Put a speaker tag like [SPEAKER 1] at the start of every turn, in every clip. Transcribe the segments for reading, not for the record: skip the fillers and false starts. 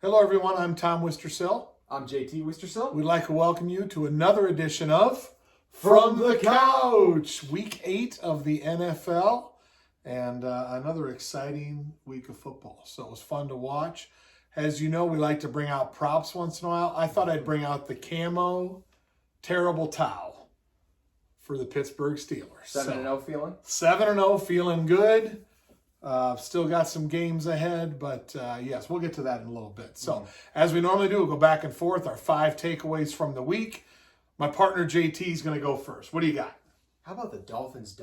[SPEAKER 1] Hello, everyone. I'm Tom Wistrcill.
[SPEAKER 2] I'm JT Wistrcill.
[SPEAKER 1] We'd like to welcome you to another edition of From the Couch, Week 8 of the NFL, and another exciting week of football. So it was fun to watch. As you know, we like to bring out props once in a while. I thought I'd bring out the camo terrible towel for the Pittsburgh Steelers.
[SPEAKER 2] 7-0 feeling?
[SPEAKER 1] 7-0, feeling good. Still got some games ahead, but yes, we'll get to that in a little bit. So, as we normally do, we'll go back and forth, our 5 takeaways from the week. My partner JT is going to go first. What do you got?
[SPEAKER 2] How about the Dolphins?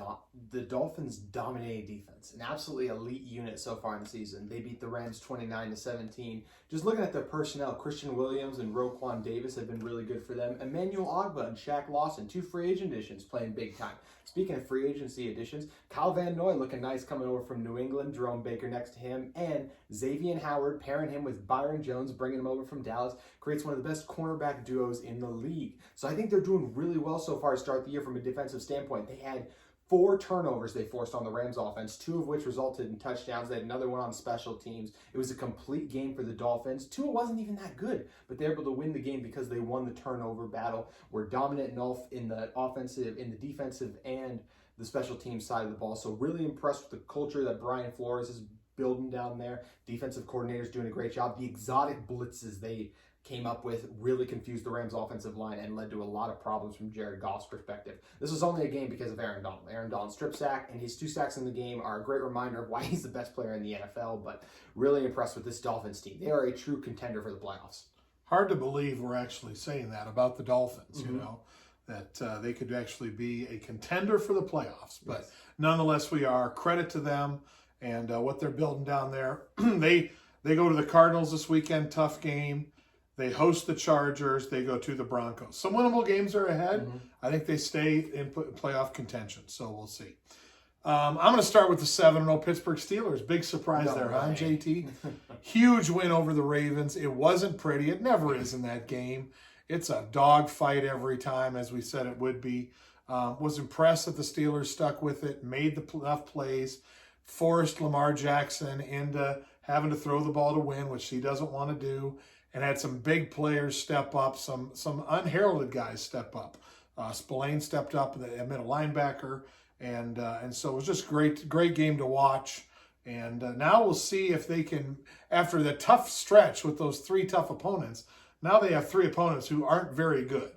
[SPEAKER 2] The Dolphins dominating defense, an absolutely elite unit so far in the season. They beat the Rams 29-17. Just looking at their personnel, Christian Williams and Roquan Davis have been really good for them. Emmanuel Ogbah and Shaq Lawson, 2 free agent additions, playing big time. Speaking of free agency additions, Kyle Van Noy looking nice coming over from New England, Jerome Baker next to him, and Xavier Howard pairing him with Byron Jones, bringing him over from Dallas, creates one of the best cornerback duos in the league. So I think they're doing really well so far to start the year from a defensive standpoint. They had 4 turnovers they forced on the Rams offense, 2 of which resulted in touchdowns. They had another one on special teams. It was a complete game for the Dolphins. Tua wasn't even that good, but they're able to win the game because they won the turnover battle. Were dominant in the offensive, in the defensive, and the special teams side of the ball. So really impressed with the culture that Brian Flores is building down there. Defensive coordinator's doing a great job. The exotic blitzes they came up with really confused the Rams offensive line and led to a lot of problems from Jared Goff's perspective. This was only a game because of Aaron Donald. Aaron Donald's strip sack and his 2 sacks in the game are a great reminder of why he's the best player in the NFL, but really impressed with this Dolphins team. They are a true contender for the playoffs.
[SPEAKER 1] Hard to believe we're actually saying that about the Dolphins, you know, that they could actually be a contender for the playoffs. But nonetheless, we are. Credit to them and what they're building down there. They go to the Cardinals this weekend, tough game. They host the Chargers. They go to the Broncos. Some winnable games are ahead. I think they stay in playoff contention, so we'll see. I'm going to start with the 7-0 Pittsburgh Steelers. Big surprise there, huh, JT? Huge win over the Ravens. It wasn't pretty. It never is in that game. It's a dogfight every time, as we said it would be. Was impressed that the Steelers stuck with it, made enough plays, forced Lamar Jackson into having to throw the ball to win, which he doesn't want to do, and had some big players step up, some unheralded guys step up. Spillane stepped up, the middle linebacker, and so it was just great game to watch. And now we'll see if they can, after the tough stretch with those 3 tough opponents, now they have 3 opponents who aren't very good.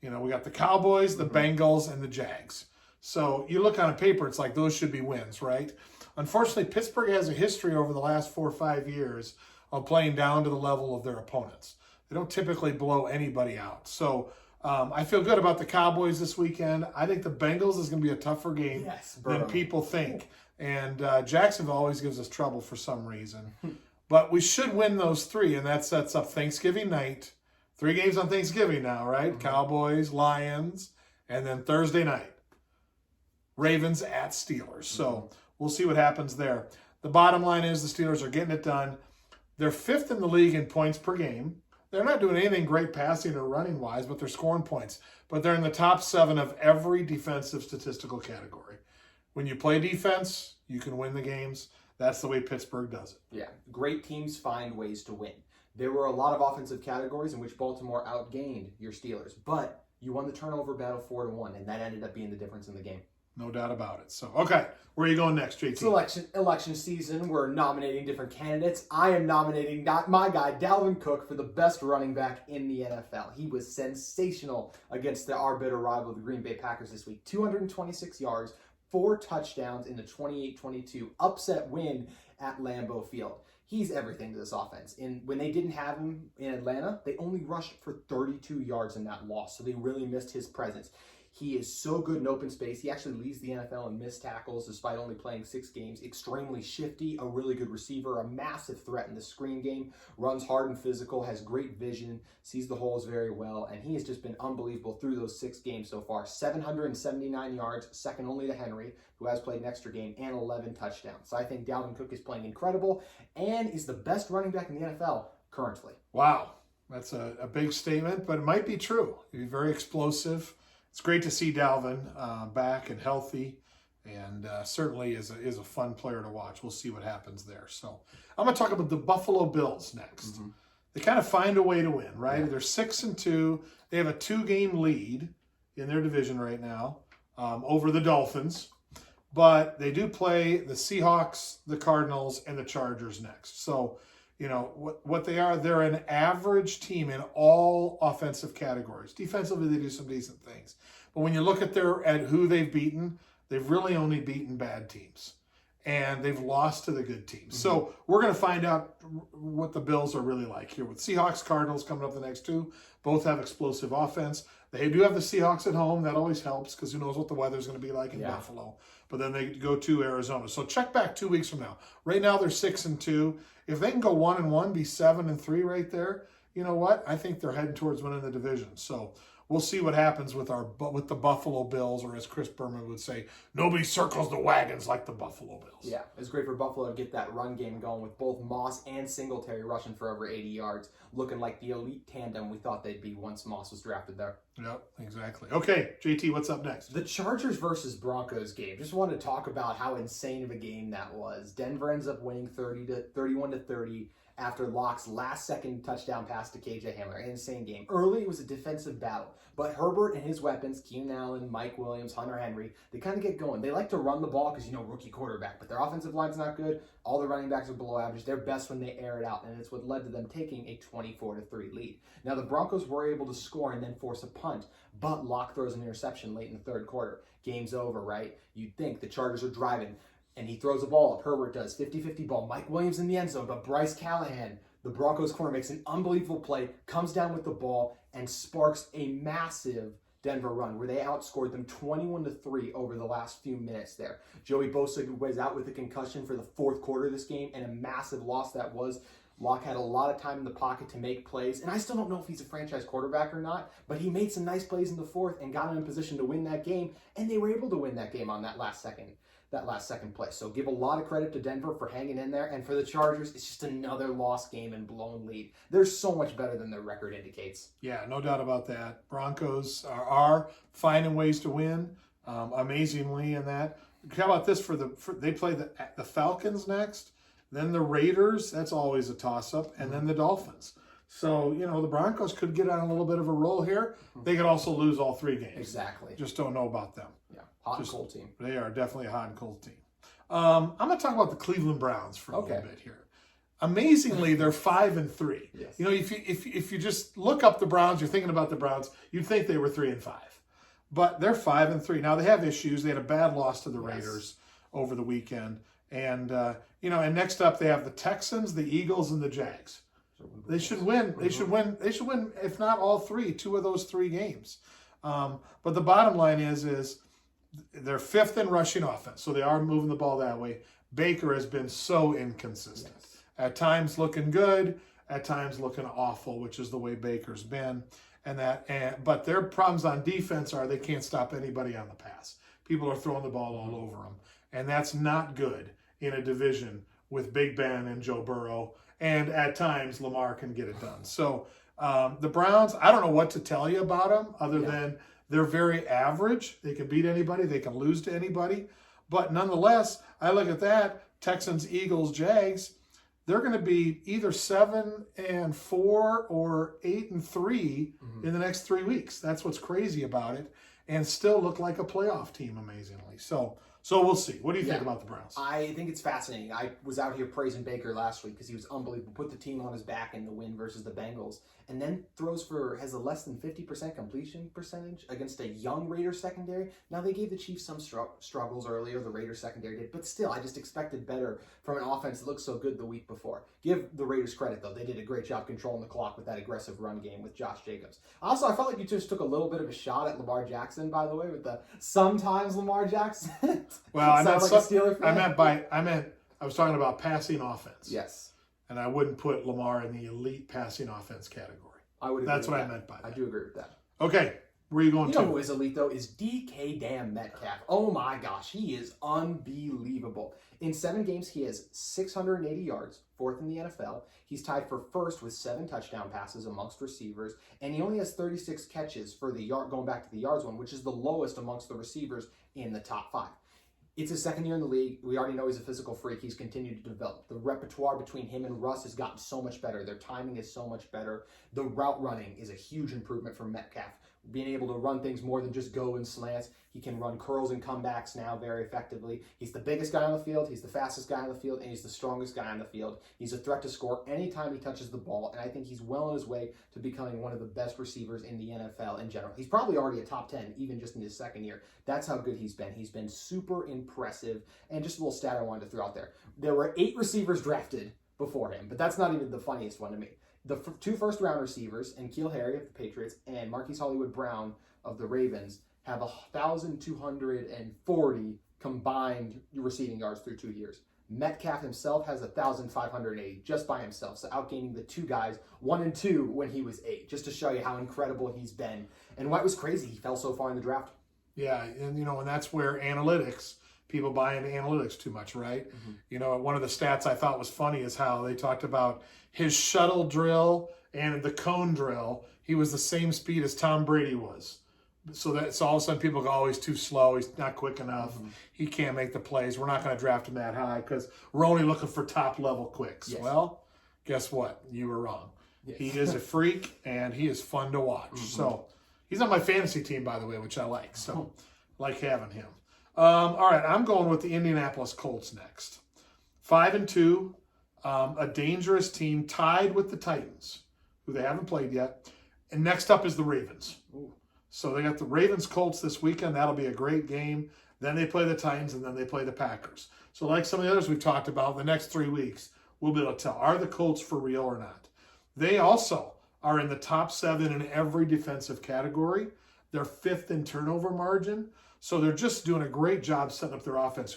[SPEAKER 1] You know, we got the Cowboys, the Bengals, and the Jags. So you look on a paper, it's like those should be wins, right? Unfortunately, Pittsburgh has a history over the last 4 or 5 years of playing down to the level of their opponents. They don't typically blow anybody out. So I feel good about the Cowboys this weekend. I think the Bengals is going to be a tougher game than people think. And Jacksonville always gives us trouble for some reason. But we should win those 3, and that sets up Thanksgiving night. 3 games on Thanksgiving now, right? Cowboys, Lions, and then Thursday night, Ravens at Steelers. So we'll see what happens there. The bottom line is the Steelers are getting it done. They're 5th in the league in points per game. They're not doing anything great passing or running-wise, but they're scoring points. But they're in the top 7 of every defensive statistical category. When you play defense, you can win the games. That's the way Pittsburgh does it.
[SPEAKER 2] Yeah, great teams find ways to win. There were a lot of offensive categories in which Baltimore outgained your Steelers, but you won the turnover battle 4-1, and that ended up being the difference in the game.
[SPEAKER 1] No doubt about it. So, okay, where are you going next, JT?
[SPEAKER 2] It's election season. We're nominating different candidates. I am nominating my guy, Dalvin Cook, for the best running back in the NFL. He was sensational against our bitter rival, the Green Bay Packers, this week. 226 yards, 4 touchdowns in the 28-22 upset win at Lambeau Field. He's everything to this offense. And when they didn't have him in Atlanta, they only rushed for 32 yards in that loss, so they really missed his presence. He is so good in open space. He actually leads the NFL in missed tackles despite only playing 6 games. Extremely shifty, a really good receiver, a massive threat in the screen game, runs hard and physical, has great vision, sees the holes very well, and he has just been unbelievable through those 6 games so far. 779 yards, second only to Henry, who has played an extra game, and 11 touchdowns. So I think Dalvin Cook is playing incredible and is the best running back in the NFL currently.
[SPEAKER 1] Wow, that's a big statement, but it might be true. He's very explosive. It's great to see Dalvin back and healthy, and certainly is a fun player to watch. We'll see what happens there. So I'm going to talk about the Buffalo Bills next. they kind of find a way to win, right?
[SPEAKER 2] Yeah.
[SPEAKER 1] They're 6-2. They have a 2-game lead in their division right now over the Dolphins. But they do play the Seahawks, the Cardinals, and the Chargers next. So, what they are, they're an average team in all offensive categories. Defensively, they do some decent things. But when you look at who they've beaten, they've really only beaten bad teams. And they've lost to the good teams. Mm-hmm. So we're going to find out what the Bills are really like here with Seahawks, Cardinals coming up the next two. Both have explosive offense. They do have the Seahawks at home. That always helps because who knows what the weather's going to be like in Buffalo. But then they go to Arizona. So check back 2 weeks from now. Right now they're 6-2. If they can go 1-1, be 7-3 right there, you know what? I think they're heading towards winning the division. So we'll see what happens with the Buffalo Bills, or as Chris Berman would say, nobody circles the wagons like the Buffalo Bills.
[SPEAKER 2] Yeah, it's great for Buffalo to get that run game going with both Moss and Singletary rushing for over 80 yards, looking like the elite tandem we thought they'd be once Moss was drafted there.
[SPEAKER 1] Yep, exactly. Okay, JT, what's up next?
[SPEAKER 2] The Chargers versus Broncos game. Just wanted to talk about how insane of a game that was. Denver ends up winning 31-30 after Locke's last-second touchdown pass to KJ Hamler. An insane game. Early, it was a defensive battle. But Herbert and his weapons, Keenan Allen, Mike Williams, Hunter Henry, they kind of get going. They like to run the ball because, rookie quarterback. But their offensive line's not good. All the running backs are below average. They're best when they air it out. And it's what led to them taking a 24-3 lead. Now, the Broncos were able to score and then force a punt. But Locke throws an interception late in the third quarter. Game's over, right? You'd think the Chargers are driving. And he throws a ball up. Herbert does. 50-50 ball. Mike Williams in the end zone. But Bryce Callahan, the Broncos corner, makes an unbelievable play, comes down with the ball, and sparks a massive Denver run where they outscored them 21-3 over the last few minutes there. Joey Bosa was out with a concussion for the fourth quarter of this game, and a massive loss that was. Locke had a lot of time in the pocket to make plays, and I still don't know if he's a franchise quarterback or not, but he made some nice plays in the fourth and got him in position to win that game, and they were able to win that game on that last second play. So give a lot of credit to Denver for hanging in there, and for the Chargers, it's just another lost game and blown lead. They're so much better than their record indicates.
[SPEAKER 1] Yeah, no doubt about that. Broncos are finding ways to win, amazingly in that. How about this? They play the Falcons next, then the Raiders. That's always a toss-up, and then the Dolphins. So, the Broncos could get on a little bit of a roll here. They could also lose all 3 games.
[SPEAKER 2] Exactly.
[SPEAKER 1] Just don't know about them.
[SPEAKER 2] Yeah, hot and cold team.
[SPEAKER 1] They are definitely a hot and cold team. I'm going to talk about the Cleveland Browns for a little bit here. Amazingly, they're 5-3.
[SPEAKER 2] Yes.
[SPEAKER 1] If you just look up the Browns, you're thinking about the Browns, you'd think they were 3-5. But they're 5-3. Now, they have issues. They had a bad loss to the Raiders over the weekend. And, and next up they have the Texans, the Eagles, and the Jags. They should win. They should win, if not all 2 of those 3 games. But the bottom line is they're 5th in rushing offense, so they are moving the ball that way. Baker has been so inconsistent. Yes. At times looking good, at times looking awful, which is the way Baker's been. But their problems on defense are they can't stop anybody on the pass. People are throwing the ball all over them, and that's not good in a division with Big Ben and Joe Burrow. And at times, Lamar can get it done. So the Browns, I don't know what to tell you about them other than they're very average. They can beat anybody. They can lose to anybody. But nonetheless, I look at that, Texans, Eagles, Jags, they're going to be either 7-4 or 8-3 in the next 3 weeks. That's what's crazy about it. And still look like a playoff team, amazingly. So we'll see. What do you think about the Browns?
[SPEAKER 2] I think it's fascinating. I was out here praising Baker last week because he was unbelievable. Put the team on his back in the win versus the Bengals. And then has a less than 50% completion percentage against a young Raiders secondary. Now, they gave the Chiefs some struggles earlier. The Raiders secondary did. But still, I just expected better from an offense that looked so good the week before. Give the Raiders credit, though. They did a great job controlling the clock with that aggressive run game with Josh Jacobs. Also, I felt like you just took a little bit of a shot at Lamar Jackson, by the way, with the sometimes Lamar Jackson.
[SPEAKER 1] Well, I was talking about passing offense.
[SPEAKER 2] Yes.
[SPEAKER 1] And I wouldn't put Lamar in the elite passing offense category.
[SPEAKER 2] I would.
[SPEAKER 1] That's what I meant by that.
[SPEAKER 2] I do agree with that.
[SPEAKER 1] Okay, where are you going to?
[SPEAKER 2] You know who is elite, though, is DK damn Metcalf. Oh, my gosh. He is unbelievable. In 7 games, he has 680 yards, 4th in the NFL. He's tied for 1st with 7 touchdown passes amongst receivers, and he only has 36 catches for the yard, going back to the yards one, which is the lowest amongst the receivers in the top 5. It's his second year in the league. We already know he's a physical freak. He's continued to develop. The repertoire between him and Russ has gotten so much better. Their timing is so much better. The route running is a huge improvement for Metcalf. Being able to run things more than just go and slants. He can run curls and comebacks now very effectively. He's the biggest guy on the field. He's the fastest guy on the field. And he's the strongest guy on the field. He's a threat to score anytime he touches the ball. And I think he's well on his way to becoming one of the best receivers in the NFL in general. He's probably already a top 10, even just in his second year. That's how good he's been. He's been super impressive. And just a little stat I wanted to throw out there. There were 8 receivers drafted before him, but that's not even the funniest one to me. The 2 first-round receivers, and N'Keal Harry of the Patriots and Marquise Hollywood-Brown of the Ravens, have 1,240 combined receiving yards through 2 years. Metcalf himself has 1,580 just by himself, so outgaining the 2 guys, 1 and 2 when he was 8, just to show you how incredible he's been. And what was crazy, he fell so far in the draft.
[SPEAKER 1] Yeah, and and that's where people buy into analytics too much, right? Mm-hmm. One of the stats I thought was funny is how they talked about his shuttle drill and the cone drill. He was the same speed as Tom Brady was. So all of a sudden people go, oh, he's too slow. He's not quick enough. Mm-hmm. He can't make the plays. We're not going to draft him that high because we're only looking for top-level quicks. Yes. Well, guess what? You were wrong. Yes. He is a freak, and he is fun to watch. Mm-hmm. So he's on my fantasy team, by the way, which I like. So like having him. All right, I'm going with the Indianapolis Colts next. 5-2, a dangerous team tied with the Titans, who they haven't played yet. And next up is the Ravens. Ooh. So they got the Ravens-Colts this weekend. That'll be a great game. Then they play the Titans, and then they play the Packers. So like some of the others we've talked about, the next 3 weeks, we'll be able to tell, are the Colts for real or not? They also are in the top 7 in every defensive category. They're 5th in turnover margin. So they're just doing a great job setting up their offense.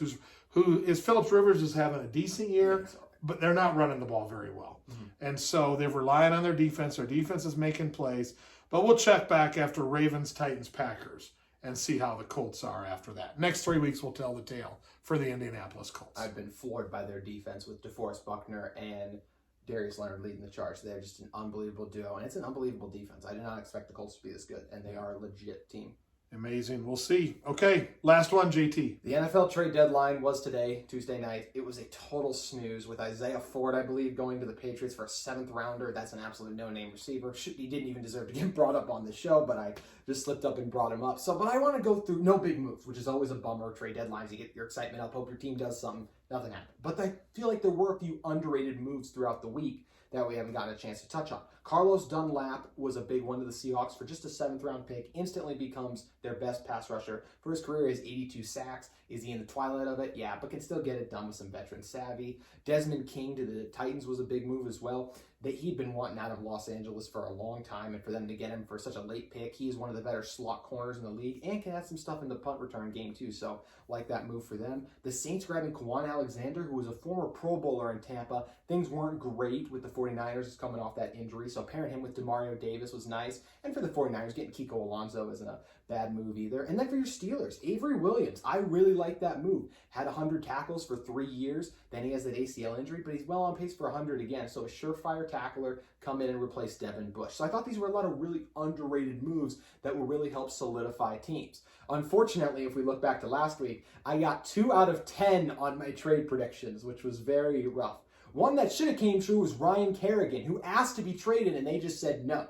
[SPEAKER 1] Phillips Rivers is having a decent year, but they're not running the ball very well. Mm-hmm. And so they're relying on their defense. Their defense is making plays. But we'll check back after Ravens, Titans, Packers and see how the Colts are after that. Next 3 weeks will tell the tale for the Indianapolis Colts.
[SPEAKER 2] I've been floored by their defense with DeForest Buckner and Darius Leonard leading the charge. They're just an unbelievable duo, and it's an unbelievable defense. I did not expect the Colts to be this good, and they are a legit team.
[SPEAKER 1] Amazing. We'll see. Okay, last one, JT.
[SPEAKER 2] The NFL trade deadline was today, Tuesday night. It was a total snooze with Isaiah Ford, I believe, going to the Patriots for a 7th rounder. That's an absolute no-name receiver. He didn't even deserve to get brought up on the show, but I just slipped up and brought him up. But I want to go through no big moves, which is always a bummer. Trade deadlines, you get your excitement up, hope your team does something. Nothing happened. But I feel like there were a few underrated moves throughout the week that we haven't gotten a chance to touch on. Carlos Dunlap was a big one to the Seahawks for just a 7th-round pick. Instantly becomes their best pass rusher. For his career, he has 82 sacks. Is he in the twilight of it? Yeah, but can still get it done with some veteran savvy. Desmond King to the Titans was a big move as well. That he'd been wanting out of Los Angeles for a long time, and for them to get him for such a late pick, he's one of the better slot corners in the league and can add some stuff in the punt return game too. So like that move for them. The Saints grabbing Quan Alexander, who was a former Pro Bowler in Tampa. Things weren't great with the 49ers coming off that injury, so pairing him with Demario Davis was nice. And for the 49ers, getting Kiko Alonso isn't a bad move either. And then for your Steelers, Avery Williams. I really like that move. Had 100 tackles for 3 years. Then he has that ACL injury, but he's well on pace for 100 again. So a surefire tackler, come in and replace Devin Bush. So I thought these were a lot of really underrated moves that will really help solidify teams. Unfortunately, if we look back to last week, I got 2 out of 10 on my trade predictions, which was very rough. One that should have came true was Ryan Kerrigan, who asked to be traded and they just said no,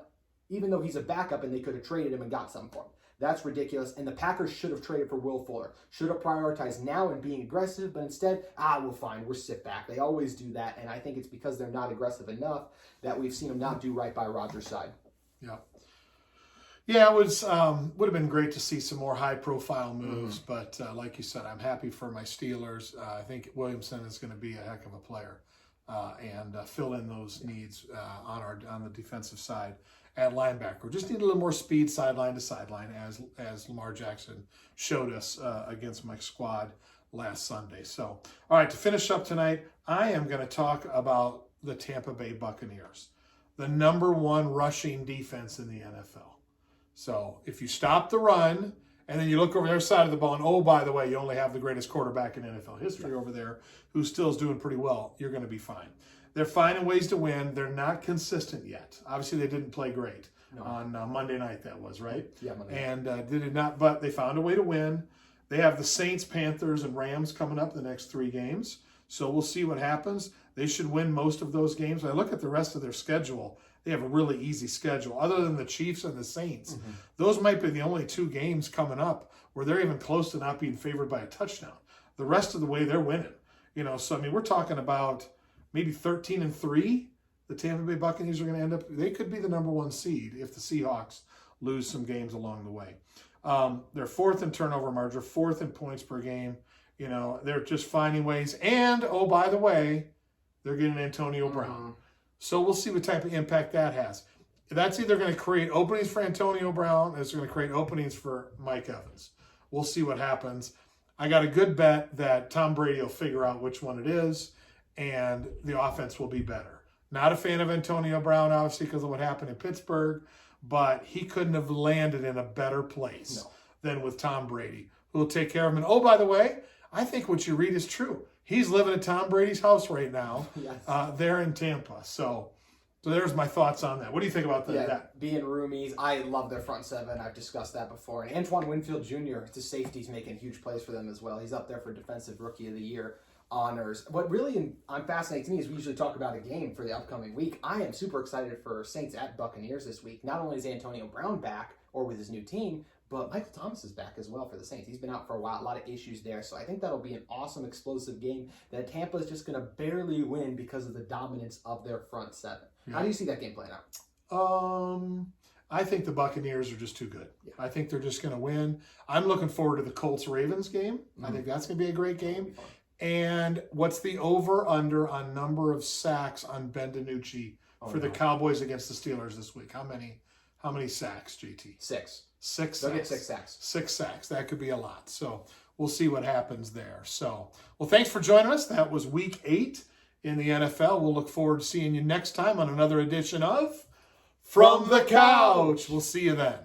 [SPEAKER 2] even though he's a backup and they could have traded him and got something for him. That's ridiculous. And the Packers should have traded for Will Fuller. Should have prioritized now and being aggressive, but instead, we're fine. We're sit back. They always do that. And I think it's because they're not aggressive enough that we've seen them not do right by Rodgers' side.
[SPEAKER 1] Yeah. Yeah, it was would have been great to see some more high-profile moves, but like you said, I'm happy for my Steelers. I think Williamson is going to be a heck of a player and fill in those needs on the defensive side. At linebacker, just need a little more speed sideline to sideline, as Lamar Jackson showed us against my squad last Sunday. So, all right, to finish up tonight, I am going to talk about the Tampa Bay Buccaneers, the #1 rushing defense in the NFL. So, if you stop the run and then you look over their side of the ball, and oh, by the way, you only have the greatest quarterback in NFL history over there, who still is doing pretty well, you're going to be fine. They're finding ways to win. They're not consistent yet. Obviously, they didn't play great on Monday night. That was right.
[SPEAKER 2] Yeah, Monday.
[SPEAKER 1] And did it not? But they found a way to win. They have the Saints, Panthers, and Rams coming up the next 3 games. So we'll see what happens. They should win most of those games. When I look at the rest of their schedule, they have a really easy schedule. Other than the Chiefs and the Saints, those might be the only 2 games coming up where they're even close to not being favored by a touchdown. The rest of the way, they're winning. So I mean, we're talking about maybe 13-3. The Tampa Bay Buccaneers are going to end up. They could be the number 1 seed if the Seahawks lose some games along the way. They're 4th in turnover margin, 4th in points per game. They're just finding ways. And, oh, by the way, they're getting Antonio Brown. So we'll see what type of impact that has. That's either going to create openings for Antonio Brown or it's going to create openings for Mike Evans. We'll see what happens. I got a good bet that Tom Brady will figure out which one it is, and the offense will be better. Not a fan of Antonio Brown, obviously, because of what happened in Pittsburgh, but he couldn't have landed in a better place than with Tom Brady, who will take care of him. And, oh, by the way, I think what you read is true. He's living at Tom Brady's house right now, there in Tampa. So there's my thoughts on that. What do you think about that?
[SPEAKER 2] Being roomies, I love their front 7. I've discussed that before. And Antoine Winfield Jr., the safety's making huge plays for them as well. He's up there for Defensive Rookie of the Year honors. What really fascinates me is we usually talk about a game for the upcoming week. I am super excited for Saints at Buccaneers this week. Not only is Antonio Brown back or with his new team, but Michael Thomas is back as well for the Saints. He's been out for a while, a lot of issues there. So I think that'll be an awesome, explosive game that Tampa is just going to barely win because of the dominance of their front 7. How do you see that game playing out?
[SPEAKER 1] I think the Buccaneers are just too good. I think they're just going to win. I'm looking forward to the Colts-Ravens game. I think that's going to be a great game. And what's the over-under on number of sacks on Ben DiNucci for the Cowboys against the Steelers this week? How many sacks, JT?
[SPEAKER 2] 6.
[SPEAKER 1] 6
[SPEAKER 2] They'll
[SPEAKER 1] sacks.
[SPEAKER 2] get 6 sacks.
[SPEAKER 1] 6 sacks. That could be a lot. So we'll see what happens there. So, well, thanks for joining us. That was week 8 in the NFL. We'll look forward to seeing you next time on another edition of From the Couch. We'll see you then.